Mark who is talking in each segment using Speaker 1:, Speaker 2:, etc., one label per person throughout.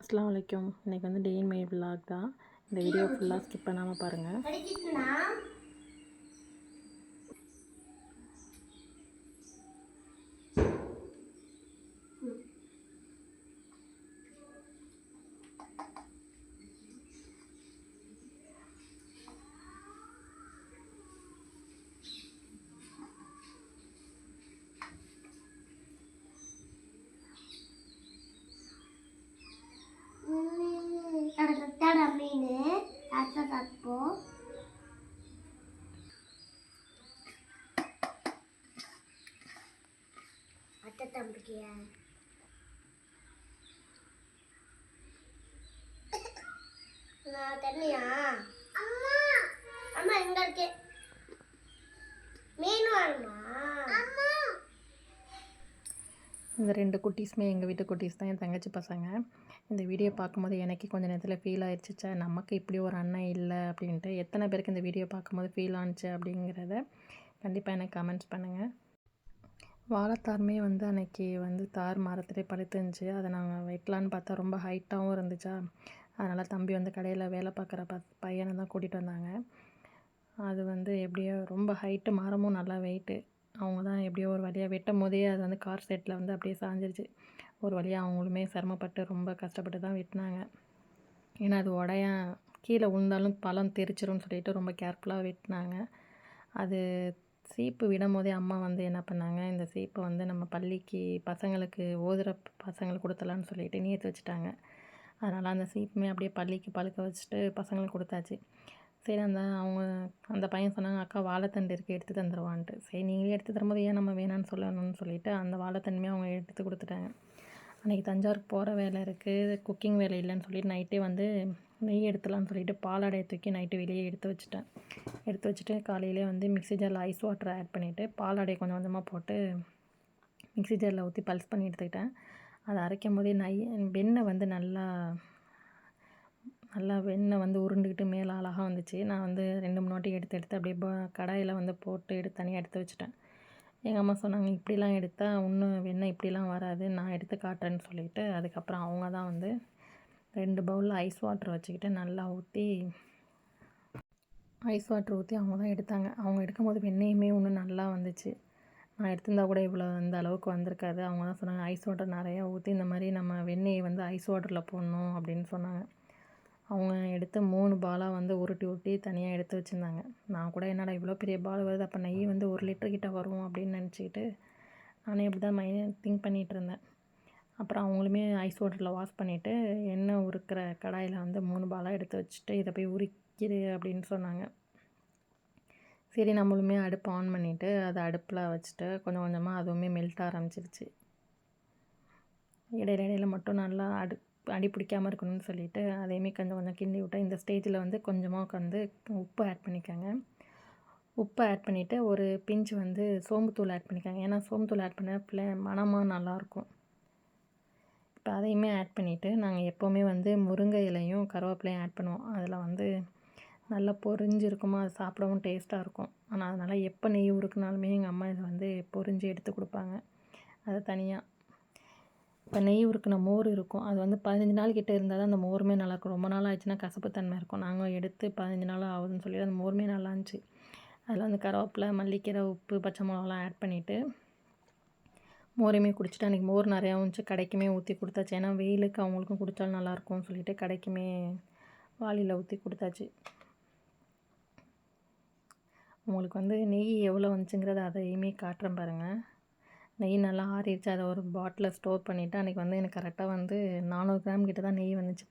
Speaker 1: அஸ்ஸலாமு அலைக்கும். இன்றைக்கி வந்து டே இன் மை விலாக் தான். இந்த வீடியோ ஃபுல்லாக ஸ்கிப் பண்ணாமல் பாருங்கள்.
Speaker 2: மீன் அத்தை தப்போம் அத்தை தம்பிக்கிய நான் தண்ணியா அம்மா அம்மா எங்க இருக்கு மீன் வேணுமா அம்மா?
Speaker 1: இந்த 2 குட்டீஸுமே எங்கள் வீட்டு குட்டீஸ் தான், என் தங்கச்சி பசங்க. இந்த வீடியோ பார்க்கும்போது எனக்கே கொஞ்சம் நேரத்தில் ஃபீல் ஆயிடுச்சு, நமக்கு இப்படி ஒரு அண்ணன் இல்லை அப்படின்ட்டு. எத்தனை பேருக்கு இந்த வீடியோ பார்க்கும்போது ஃபீல் ஆனிச்சு அப்படிங்கிறத கண்டிப்பாக எனக்கு கமெண்ட்ஸ் பண்ணுங்கள். வாழைத்தாருமே வந்து அன்றைக்கி வந்து தார் மரத்துலேயே படுத்துருந்துச்சு. அதை நாங்கள் வைக்கலான்னு பார்த்தா ரொம்ப ஹைட்டாகவும் இருந்துச்சா, அதனால் தம்பி வந்து கடையில் வேலை பார்க்குற பையனை தான் கூட்டிகிட்டு வந்தாங்க. அது வந்து எப்படியோ ரொம்ப ஹைட்டு, மரமும் நல்லா வெயிட்டு. அவங்க தான் எப்படியோ ஒரு வழியாக வெட்டும் போதே அது வந்து கார் செட்டில் வந்து அப்படியே சாஞ்சிருச்சு. ஒரு வழியாக அவங்களுமே சிரமப்பட்டு ரொம்ப கஷ்டப்பட்டு தான் வெட்டினாங்க. ஏன்னா அது கீழே விழுந்தாலும் பழம் தெரிச்சிரும்னு சொல்லிட்டு ரொம்ப கேர்ஃபுல்லாக வெட்டினாங்க. அது சீப்பு விடும் போதே அம்மா வந்து என்ன பண்ணாங்க, இந்த சீப்பை வந்து நம்ம பள்ளிக்கு பசங்களுக்கு ஓதுகிற பசங்களுக்கு கொடுத்தலான்னு சொல்லிட்டு நீத்து வச்சுட்டாங்க. அதனால் அந்த சீப்புமே அப்படியே பள்ளிக்கு பழுக்க வச்சுட்டு பசங்களுக்கு கொடுத்தாச்சு. சரி அந்த பையன் சொன்னாங்க, அக்கா வாழைத்தண்டு இருக்குது எடுத்து தந்துடுவான்ட்டு. சரி நீங்களே எடுத்து தரும்போது ஏன் நம்ம வேணான்னு சொல்லணும்னு சொல்லிவிட்டு அந்த வாழைத்தண்டுமே அவங்க எடுத்து கொடுத்துட்டாங்க. அன்றைக்கி தஞ்சாவூருக்கு போகிற வேலை இருக்குது, குக்கிங் வேலை இல்லைன்னு சொல்லிட்டு நைட்டே வந்து நெய் எடுத்துலான்னு சொல்லிட்டு பாலாடையை தூக்கி நைட்டு வெளியே எடுத்து வச்சுட்டு காலையிலே வந்து மிக்ஸி ஜாரில் ஐஸ் வாட்டர் ஆட் பண்ணிவிட்டு பாலாடையை கொஞ்சம் கொஞ்சமாக போட்டு மிக்ஸி ஜாரில் ஊற்றி பல்ஸ் பண்ணி எடுத்துக்கிட்டேன். அதை அரைக்கும் போதே வெண்ணெய் வந்து நல்லா வெண்ணெய் வந்து உருண்டுக்கிட்டு மேலே அழகாக வந்துச்சு. நான் வந்து 2-3 வாட்டி எடுத்து அப்படியே கடாயில் வந்து போட்டு தனியாக எடுத்து வச்சுட்டேன். எங்கள் அம்மா சொன்னாங்க, இப்படிலாம் எடுத்தால் இன்னும் வெண்ணெய் இப்படிலாம் வராது, நான் எடுத்து காட்டுறேன்னு சொல்லிவிட்டு அதுக்கப்புறம் அவங்க தான் வந்து 2 பவுலில் ஐஸ் வாட்டர் வச்சுக்கிட்டு நல்லா ஐஸ் வாட்டர் ஊற்றி அவங்க தான் எடுத்தாங்க. அவங்க எடுக்கும்போது வெண்ணெயுமே இன்னும் நல்லா வந்துச்சு. நான் எடுத்திருந்தா கூட இவ்வளோ இந்த அளவுக்கு வந்திருக்காது. அவங்க தான் சொன்னாங்க, ஐஸ் வாட்டர் நிறையா ஊற்றி இந்த மாதிரி நம்ம வெண்ணெயை வந்து ஐஸ் வாட்டரில் போடணும் அப்படின்னு சொன்னாங்க. அவங்க எடுத்து 3 பாலாக வந்து உருட்டி தனியாக எடுத்து வச்சுருந்தாங்க. நான் கூட என்னடா இவ்வளோ பெரிய பால் வருது, அப்போ நெய் வந்து 1 லிட்டர் கிட்ட வரும் அப்படின்னு நினச்சிக்கிட்டு நானே இப்படி தான் திங்க் பண்ணிகிட்டு இருந்தேன். அப்புறம் அவங்களுமே ஐஸ் வாட்டரில் வாஷ் பண்ணிவிட்டு எண்ணெய் உருக்கிற கடாயில் வந்து 3 பாலாக எடுத்து வச்சுட்டு இதை போய் உரிக்கிறு அப்படின்னு சொன்னாங்க. சரி நம்மளுமே அடுப்பு ஆன் பண்ணிவிட்டு அதை அடுப்பில் வச்சுட்டு கொஞ்சம் கொஞ்சமாக அதுவுமே மெல்ட் ஆரம்பிச்சிருச்சு. இடையில மட்டும் நல்லா அடி பிடிக்காமல் இருக்கணும்னு சொல்லிவிட்டு அதையுமே கொஞ்சம் கொஞ்சம் கிண்டி விட்டேன். இந்த ஸ்டேஜில் வந்து கொஞ்சமாக வந்து உப்பு ஆட் பண்ணிக்கோங்க. உப்பு ஆட் பண்ணிவிட்டு ஒரு பிஞ்சு வந்து சோம்புத்தூள் ஆட் பண்ணிக்கோங்க. ஏன்னா சோம்புத்தூள் ஆட் பண்ண மணமாக நல்லாயிருக்கும். இப்போ அதையுமே ஆட் பண்ணிவிட்டு நாங்கள் எப்போவுமே வந்து முருங்கை இலையும் கருவேப்பிலையும் ஆட் பண்ணுவோம். அதில் வந்து நல்லா பொரிஞ்சு இருக்குமா, அது சாப்பிடவும் டேஸ்ட்டாக இருக்கும். ஆனால் அதனால் எப்போ நெய் உருக்குனாலுமே எங்கள் அம்மா இதை வந்து பொரிஞ்சு எடுத்து கொடுப்பாங்க. அதை தனியாக இப்போ நெய் உருக்கின மோர் இருக்கும், அது வந்து 15 நாள் கிட்டே இருந்தால் தான் அந்த மோருமே நல்லாயிருக்கும். ரொம்ப நாள் ஆச்சுன்னா கசப்புத்தன்மை இருக்கும். நாங்கள் எடுத்து 15 நாள் ஆகுதுன்னு சொல்லி அந்த மோருமே நல்லா இருந்துச்சு. அதில் வந்து கருவேப்பிலை, மல்லிக்கீரை, உப்பு, பச்சை மிளகாலாம் ஆட் பண்ணிவிட்டு மோரையுமே குடிச்சிட்டு அன்றைக்கி மோர் நிறையா இருந்துச்சு, கடைக்குமே ஊற்றி கொடுத்தாச்சு. ஏன்னா வெயிலுக்கு அவங்களுக்கும் குடித்தாலும் நல்லாயிருக்கும்னு சொல்லிவிட்டு கடைக்குமே வாளியில் ஊற்றி கொடுத்தாச்சு. உங்களுக்கு வந்து நெய் எவ்வளோ வந்துச்சுங்கிறத அதையுமே காட்டுறேன் பாருங்கள். நெய் நல்லா ஆறிடுச்சு. அதை ஒரு பாட்டிலில் ஸ்டோர் பண்ணிவிட்டு அன்றைக்கி வந்து எனக்கு கரெக்டாக வந்து 400 கிராம் கிட்ட தான் நெய் வந்துச்சு.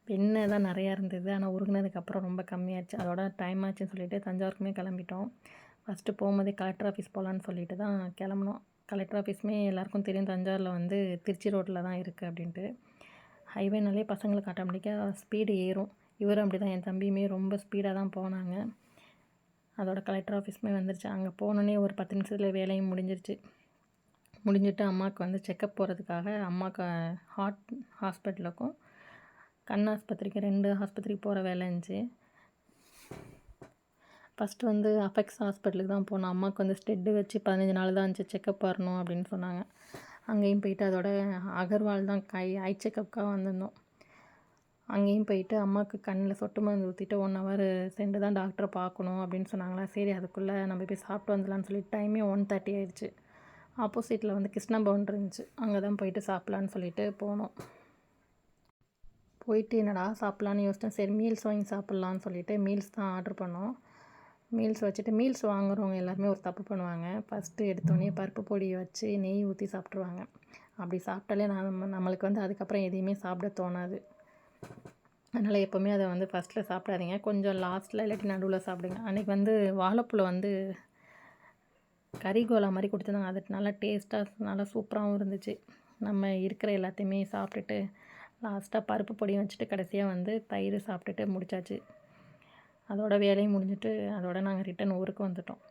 Speaker 1: வெண்ணெய் தான் நிறையா இருந்தது, ஆனால் உருகுனதுக்கப்புறம் ரொம்ப கம்மியாகிடுச்சு. அதோட டைம் ஆச்சுன்னு சொல்லிவிட்டு தஞ்சாவூருக்குமே கிளம்பிட்டோம். ஃபஸ்ட்டு போகும்போதே கலெக்டர் ஆஃபீஸ் போகலான்னு சொல்லிட்டு தான் கிளம்புனோம். கலெக்டர் ஆஃபீஸுமே எல்லாேருக்கும் தெரியும், தஞ்சாவூரில் வந்து திருச்சி ரோட்டில் தான் இருக்குது அப்படின்ட்டு. ஹைவேனாலே பசங்களுக்கு ஆட்டோமேட்டிக்காக ஸ்பீடு ஏறும். இவரும் அப்படி தான், என் தம்பியுமே ரொம்ப ஸ்பீடாக தான் போனாங்க. அதோட கலெக்டர் ஆஃபீஸுமே வந்துருச்சு. அங்கே போனோன்னே ஒரு 10 நிமிஷத்தில் வேலையும் முடிஞ்சிட்டு அம்மாவுக்கு வந்து செக்கப் போகிறதுக்காக அம்மாவுக்கு ஹார்ட் ஹாஸ்பிட்டலுக்கும் கண் ஆஸ்பத்திரிக்கு 2 ஆஸ்பத்திரிக்கு போகிற வேலை இருந்துச்சு. ஃபஸ்ட்டு வந்து அஃபெக்ஸ் ஹாஸ்பிட்டலுக்கு தான் போனோம். அம்மாவுக்கு வந்து ஸ்டெட்டு வச்சு 15 நாள் தான் இருந்துச்சு, செக்கப் வரணும் அப்படின்னு சொன்னாங்க. அங்கேயும் போயிட்டு அதோட அகர்வால் தான் ஐ செக்கப்காக வந்திருந்தோம். அங்கேயும் போயிட்டு அம்மாவுக்கு கண்ணில் சொட்டு மருந்து ஊற்றிட்டு 1 ஹவர் சென்று தான் டாக்டரை பார்க்கணும் அப்படின்னு சொன்னாங்களா. சரி அதுக்குள்ளே நம்ம போய் சாப்பிட்டு வந்துடலான்னு சொல்லிட்டு டைமே 1:30 ஆயிடுச்சு. ஆப்போசிட்டில் வந்து கிருஷ்ணா பவன் இருந்துச்சு. அங்கே தான் போயிட்டு சாப்பிட்லான்னு சொல்லிட்டு போனோம். போயிட்டு என்னடா சாப்பிட்லான்னு யோசித்தேன். சரி மீல்ஸ் வாங்கி சாப்பிட்லான்னு சொல்லிட்டு மீல்ஸ் தான் ஆர்டர் பண்ணோம். மீல்ஸ் வச்சுட்டு மீல்ஸ் வாங்குறவங்க எல்லாருமே ஒரு தப்பு பண்ணுவாங்க. ஃபஸ்ட்டு எடுத்தோடனே பருப்பு பொடி வச்சு நெய் ஊற்றி சாப்பிட்ருவாங்க. அப்படி சாப்பிட்டாலே நம்மளுக்கு வந்து அதுக்கப்புறம் எதையுமே சாப்பிட தோணாது. அதனால் எப்போவுமே அதை வந்து ஃபஸ்ட்டில் சாப்பிடாதீங்க. கொஞ்சம் லாஸ்ட்டில் இல்லாட்டி நடுவில் சாப்பிடுங்க. அன்றைக்கி வந்து வாழைப்பழம் வந்து கறிகோலா மாதிரி கொடுத்துருந்தாங்க. அது நல்லா டேஸ்ட்டாக நல்லா சூப்பராகவும் இருந்துச்சு. நம்ம இருக்கிற எல்லாத்தையுமே சாப்பிட்டுட்டு லாஸ்ட்டாக பருப்பு பொடியும் வச்சுட்டு கடைசியாக வந்து தயிர் சாப்பிட்டுட்டு முடிச்சாச்சு. அதோட வேலையும் முடிஞ்சிட்டு அதோட நாங்கள் ரிட்டன் ஊருக்கு வந்துட்டோம்.